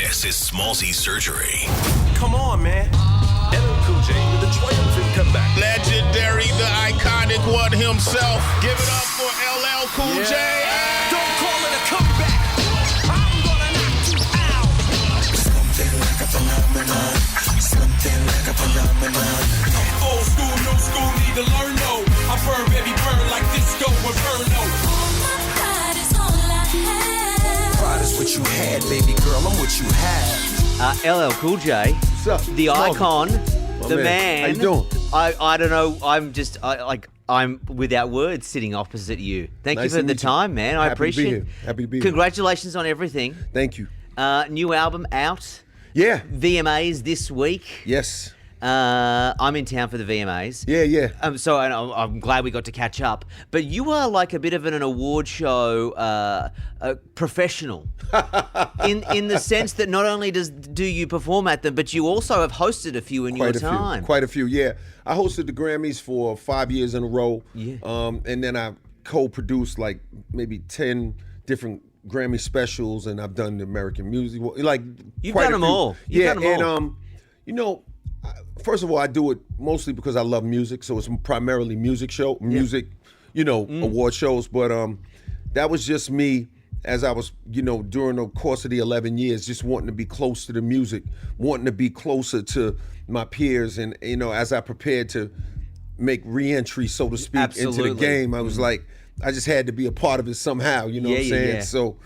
This is Smallzy Surgery. Come on, man. LL Cool J with the triumphant comeback. Legendary, the iconic one himself. Give it up for LL Cool J. Don't call it a comeback. I'm gonna knock you out. Something like a phenomenon. Something like a phenomenon. Old school, new school, need to learn no. I burn, baby, burn like disco Inferno. Pride is what you had, baby girl. I'm what you have. LL Cool J, What's up? the Smokey. icon, the man. man. How you doing? I don't know. I'm without words sitting opposite you. Thank Nice you to for the meet you. time, man. I Happy to be appreciate here. it. Happy to be here. Congratulations on everything. Thank you. New album out. Yeah. VMAs this week. Yes. I'm in town for the VMAs. Yeah. I'm glad we got to catch up. But you are like a bit of an award show professional, in the sense that not only do you perform at them, but you also have hosted a few in your time. Quite a few. Yeah. I hosted the Grammys for 5 years in a row. Yeah. And then I co-produced like maybe 10 different Grammy specials, and I've done the American Music. Like You've quite done a them few. all. You've Yeah. done them all. And you know, first of all, I do it mostly because I love music, so it's primarily music, award shows. But that was just me as I was, during the course of the 11 years, just wanting to be close to the music, wanting to be closer to my peers, and as I prepared to make re-entry, so to speak, Absolutely. into the game, I was like, I just had to be a part of it somehow. You know what I'm saying? Yeah. So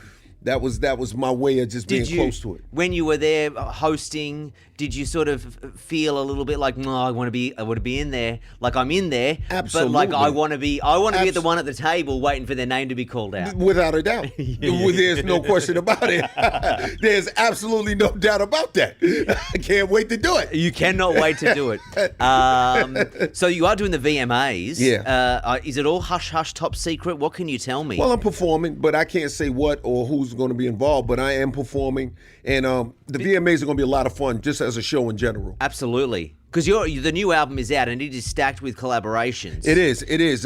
that was my way of just being close to it. When you were there hosting, did you sort of feel a little bit like, no, I want to be in there, like I'm in there, Absolutely. but like I want to be at the one at the table waiting for their name to be called out. Without a doubt. There's no question about it. There's absolutely no doubt about that. I can't wait to do it. You cannot wait to do it. So you are doing the VMAs. Yeah. Is it all hush hush, top secret? What can you tell me? Well, I'm performing, but I can't say what or who's going to be involved, but I am performing. And the VMAs are going to be a lot of fun, just as a show in general. Absolutely. Because the new album is out and it is stacked with collaborations. It is.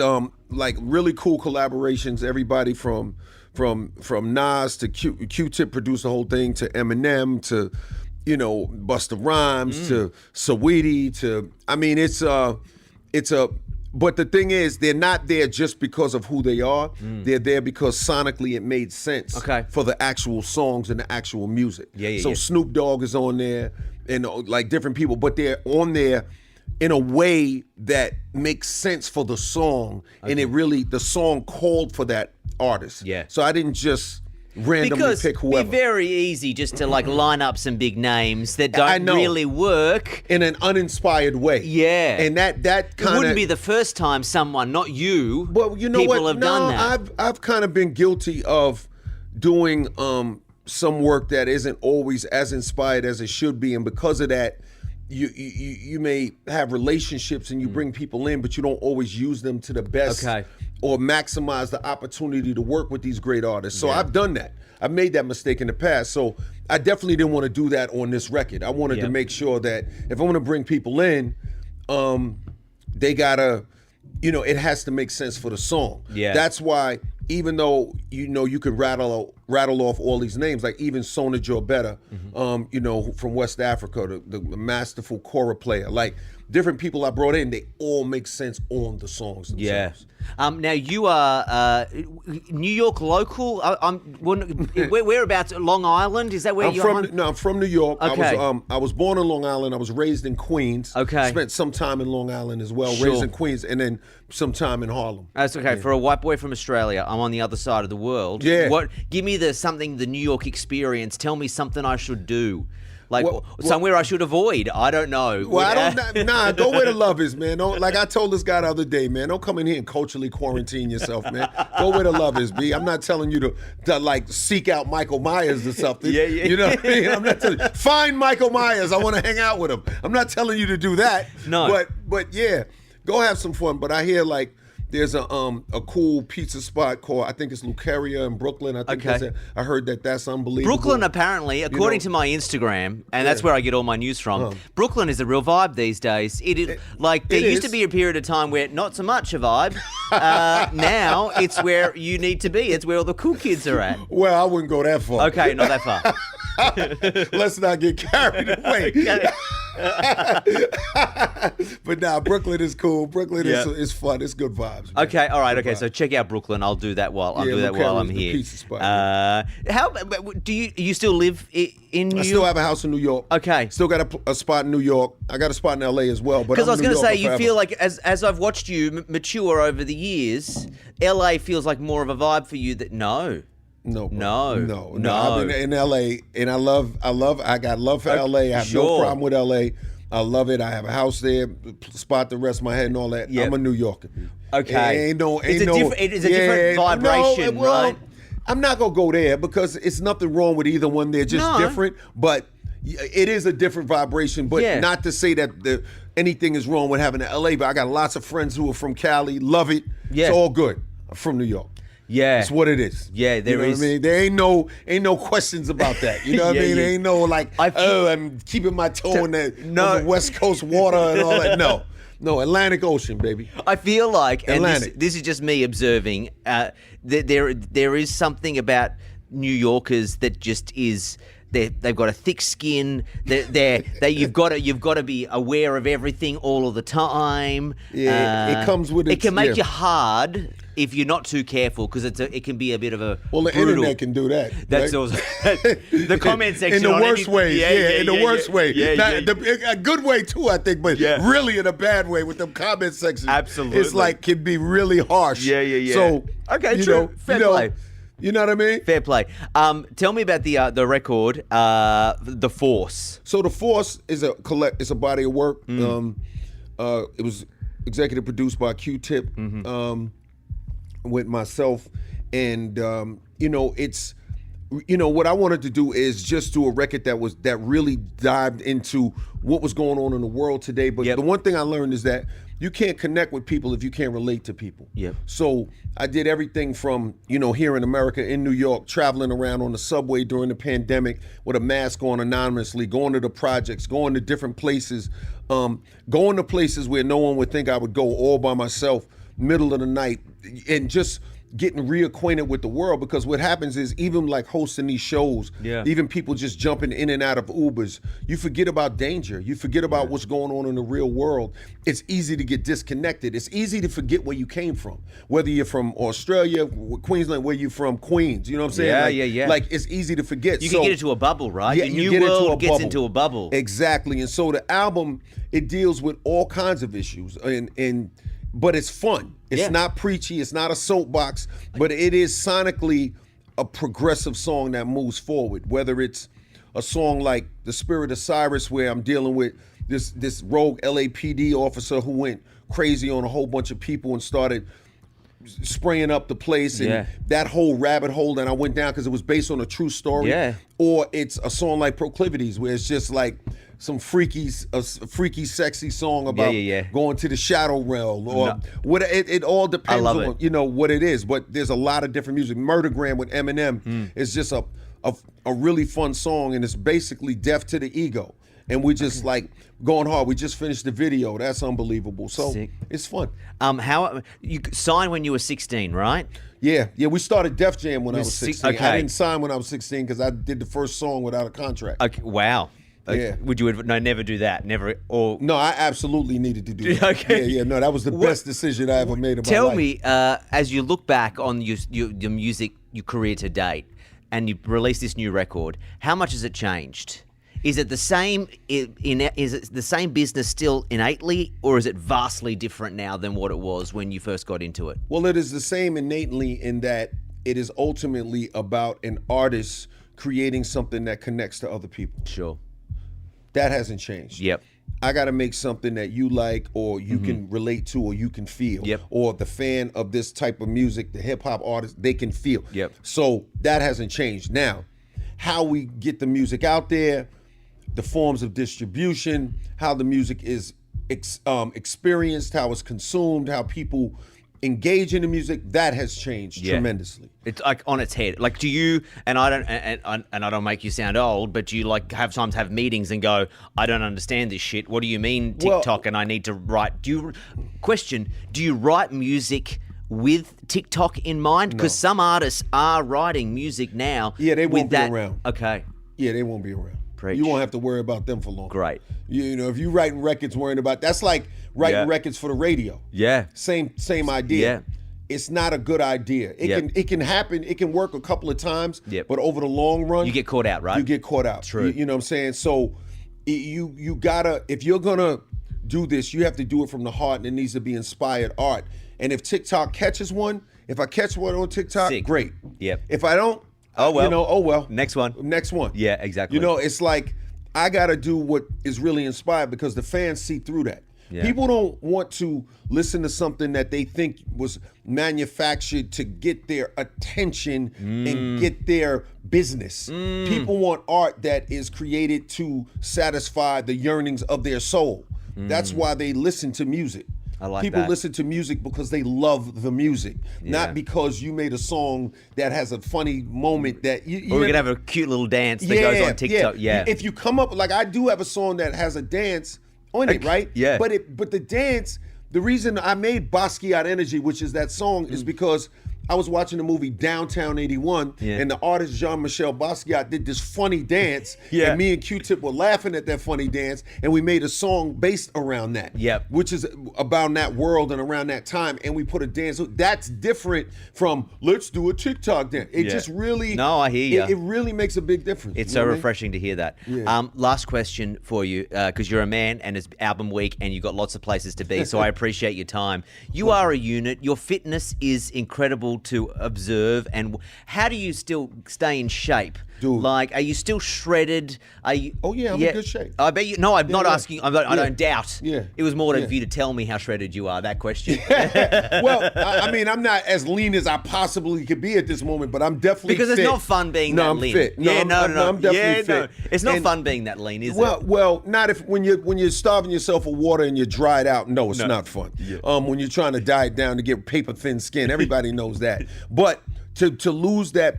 Like really cool collaborations. Everybody from Nas to Q-Tip produced the whole thing, to Eminem to Busta Rhymes to Saweetie to. I mean, it's a. But the thing is, they're not there just because of who they are. They're there because sonically it made sense for the actual songs and the actual music. So Snoop Dogg is on there, and like different people, but they're on there in a way that makes sense for the song, and the song called for that artist. Yeah. So I didn't just randomly pick whoever. It'd be very easy just to like line up some big names that don't really work in an uninspired way. Yeah. And that kind of... It wouldn't be the first time someone, not you, well, you know people what? have done that. I've kind of been guilty of doing some work that isn't always as inspired as it should be, and because of that, you may have relationships and you bring people in, but you don't always use them to the best or maximize the opportunity to work with these great artists. So I've done that. I've made that mistake in the past. So I definitely didn't want to do that on this record. I wanted to make sure that if I want to bring people in, they gotta, it has to make sense for the song. Yeah. That's why, even though you could rattle off all these names, like even Sona Jobetta, from West Africa, the masterful kora player, like different people I brought in, they all make sense on the songs themselves. Yeah. Now you are New York local. Whereabouts? Long Island? Is that where you're from? No, I'm from New York. Okay. I was born in Long Island. I was raised in Queens. Okay. Spent some time in Long Island as well. Sure. Raised in Queens, and then some time in Harlem. That's okay. Yeah. For a white boy from Australia, I'm on the other side of the world. Yeah. Give me the New York experience. Tell me something I should do. Like somewhere I should avoid. I don't know. Well, go where the love is, man. Don't, like I told this guy the other day, man. Don't come in here and culturally quarantine yourself, man. Go where the love is, B. I'm not telling you to like seek out Michael Myers or something. Yeah. You know what I mean? I'm not telling you. Find Michael Myers. I want to hang out with him. I'm not telling you to do that. No. But yeah, go have some fun. But I hear like there's a cool pizza spot called, I think it's Lucaria in Brooklyn. I think I heard that's unbelievable. Brooklyn, apparently, according to my Instagram, and that's where I get all my news from, Brooklyn is a real vibe these days. There used to be a period of time where not so much a vibe. Now it's where you need to be. It's where all the cool kids are at. Well, I wouldn't go that far. Okay, not that far. Let's not get carried away. But nah, Brooklyn is cool. Brooklyn is fun. It's good vibes. Man. Okay, all right, okay. So check out Brooklyn. I'll do that while I'm here. Pizza spot. How do you still live in New York? I still have a house in New York. Okay. Still got a spot in New York. I got a spot in LA as well. Because I was going to say, you feel like as I've watched you mature over the years, LA feels like more of a vibe for you. No. No. No. I've been in LA, and I got love for LA. I have no problem with LA. I love it. I have a house there, spot to rest my head and all that. Yep. I'm a New Yorker. Okay. It is a different vibration, right? I'm not gonna go there because it's nothing wrong with either one. They're just different, but it is a different vibration. But not to say that anything is wrong with having an LA. But I got lots of friends who are from Cali, love it. Yeah. It's all good. I'm from New York. Yeah, it's what it is. Yeah, there is. What I mean, there ain't no questions about that. You know what I mean? There ain't no like, I'm keeping my toe on the West Coast water and all that. No, Atlantic Ocean, baby. I feel like, and Atlantic. this is just me observing, that there is something about New Yorkers that just is. They've got a thick skin. You've got to be aware of everything all of the time. Yeah, it comes with it can make you hard if you're not too careful because it can be a bit of a the brutal. internet can do that. That's right? also the comment section in the on worst way. In the worst way. Yeah. A good way too, I think, but really in a bad way with them comment sections. Absolutely, it's like can be really harsh. Yeah. So okay, true. Fair play. You know what I mean? Fair play. Tell me about the record, The Force. So The Force is it's a body of work. It was executive produced by Q-Tip, with myself, and it's what I wanted to do is just do a record that really dived into what was going on in the world today. But the one thing I learned is that you can't connect with people if you can't relate to people. Yep. So I did everything from, here in America, in New York, traveling around on the subway during the pandemic with a mask on anonymously, going to the projects, going to different places, going to places where no one would think I would go all by myself, middle of the night, and just getting reacquainted with the world. Because what happens is, even like hosting these shows, even people just jumping in and out of Ubers, you forget about danger. You forget about what's going on in the real world. It's easy to get disconnected. It's easy to forget where you came from. Whether you're from Australia, Queensland, where you're from, Queens. You know what I'm saying? Yeah. Like, it's easy to forget. You can get into a bubble, right? Yeah, Your new world gets into a bubble. Exactly. And so the album, it deals with all kinds of issues, but it's fun. It's not preachy. It's not a soapbox, but it is sonically a progressive song that moves forward. Whether it's a song like The Spirit of Cyrus, where I'm dealing with this rogue LAPD officer who went crazy on a whole bunch of people and started spraying up the place, and that whole rabbit hole that I went down because it was based on a true story. Yeah. Or it's a song like Proclivities, where it's just like some freaky, sexy song about going to the shadow realm, or what. It all depends on what it is. But there's a lot of different music. Murdergram with Eminem is just a really fun song, and it's basically Death to the Ego. And we just like going hard. We just finished the video. That's unbelievable. So it's fun. How you signed when you were 16, right? Yeah. We started Def Jam when I was 16. Okay. I didn't sign when I was 16 because I did the first song without a contract. Okay. Wow. Yeah. Would you never do that? Never or no? I absolutely needed to do that. Okay. Yeah. No, that was the best decision I ever made in my life. Tell me, as you look back on your music, your career to date, and you released this new record, how much has it changed? Is it the same? Is it the same business still innately, or is it vastly different now than what it was when you first got into it? Well, it is the same innately in that it is ultimately about an artist creating something that connects to other people. Sure. That hasn't changed. Yep. I got to make something that you like, or you can relate to, or you can feel. Yep. Or the fan of this type of music, the hip hop artist, they can feel. Yep. So that hasn't changed. Now, how we get the music out there, the forms of distribution, how the music is experienced, how it's consumed, how people engage in the music, that has changed tremendously. It's like on its head. Like, do you, and I don't make you sound old, but do you like have meetings and go, I don't understand this shit. What do you mean TikTok and I need to write? Do you write music with TikTok in mind? Because some artists are writing music now. Yeah, they won't with that. be around. Okay. Yeah, they won't be around. Preach. You won't have to worry about them for long. Great. You know, if you writing records, worrying about that's like writing records for the radio. Yeah. Same idea. Yeah. It's not a good idea. It can happen. It can work a couple of times. Yep. But over the long run, You get caught out, right? You get caught out. True. You know what I'm saying? So you gotta, if you're gonna do this, you have to do it from the heart, and it needs to be inspired art. And if TikTok catches one, if I catch one on TikTok, Sick. great. Yep. If I don't, Oh, well. you know, oh well. Next one. Next one. Yeah, exactly. You know, it's like I gotta do what is really inspired because the fans see through that. Yeah. People don't want to listen to something that they think was manufactured to get their attention and get their business. People want art that is created to satisfy the yearnings of their soul. That's why they listen to music. I like People that. listen to music because they love the music, Yeah. not because you made a song that has a funny moment that you. Or we're going to have a cute little dance that goes on TikTok. Yeah. If you come up, like I do have a song that has a dance on it, right? Yeah. But the dance, the reason I made Basquiat Energy, which is that song, is because I was watching the movie Downtown 81, and the artist Jean-Michel Basquiat did this funny dance, Yeah. and me and Q-Tip were laughing at that funny dance, and we made a song based around that, Yep. which is about that world and around that time, and we put a dance. That's different from let's do a TikTok dance. It Yeah. just really, No, I hear ya. It really makes a big difference. It's You know so what I mean? refreshing to hear that. Yeah. Last question for you, because you're a man and it's album week and you've got lots of places to be, so I appreciate your time. You are a unit. Your fitness is incredible to observe. And how do you still stay in shape? Dude. Like, are you still shredded? Are you? Oh, yeah, I'm in good shape. I bet you. No, I'm not yeah. asking. I don't doubt. Yeah. It was more Yeah. for you to tell me how shredded you are. That question. Well, I mean, I'm not as lean as I possibly could be at this moment, but I'm definitely Because fit. it's not fun being no, that I'm lean. fit. No, yeah, I'm, no, I'm, no. I'm definitely yeah, fit. no. It's not And- fun being that lean, is Well, it? well, not if when you're starving yourself of water and you're dried out. No, it's not fun. When you're trying to diet down to get paper thin skin, everybody knows that. But to lose that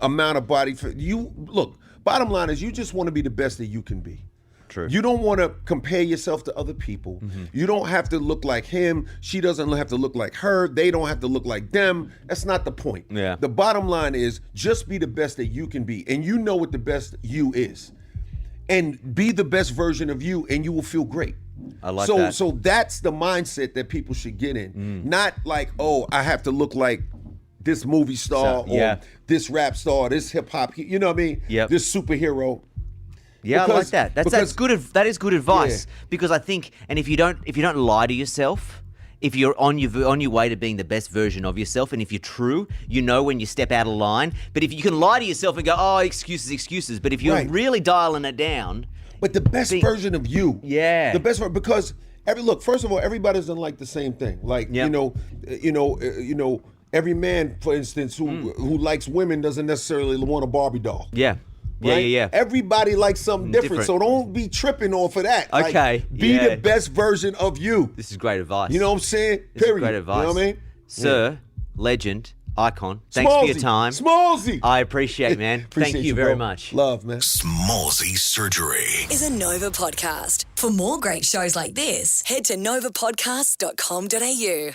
amount of body fat, you look. Bottom line is, you just want to be the best that you can be. True. You don't want to compare yourself to other people. You don't have to look like him. She doesn't have to look like her. They don't have to look like them. That's not the point. Yeah. The bottom line is just be the best that you can be. And you know what the best you is. And be the best version of you, and you will feel great. I like so, that. So that's the mindset that people should get in. Not like, oh, I have to look like this movie star yeah. or this rap star, this hip hop, you know what I mean? Yep. This superhero. Yeah, I like Because- that. That's because- good. That is good advice Yeah. because I think, and if you don't lie to yourself, if you're on your way to being the best version of yourself, and if you're true, you know when you step out of line. But if you can lie to yourself and go, oh, excuses, but if you're Right. really dialing it down, But the best version of you. Yeah. The best version, because first of all, everybody doesn't like the same thing. Like, Yeah. every man, for instance, who likes women doesn't necessarily want a Barbie doll. yeah, yeah, Right? yeah. Everybody likes something different, different. so don't be tripping off of that. Like, Okay, be yeah. the best version of you. This is great advice. You know what I'm saying? This is Period. great advice. You know what I mean? Sir, legend, icon. Thanks for your time. Smallsy. I appreciate, man. Appreciate Thank you very bro. much. Love, man. Smallsy Surgery. Is a Nova podcast. For more great shows like this, head to novapodcast.com.au.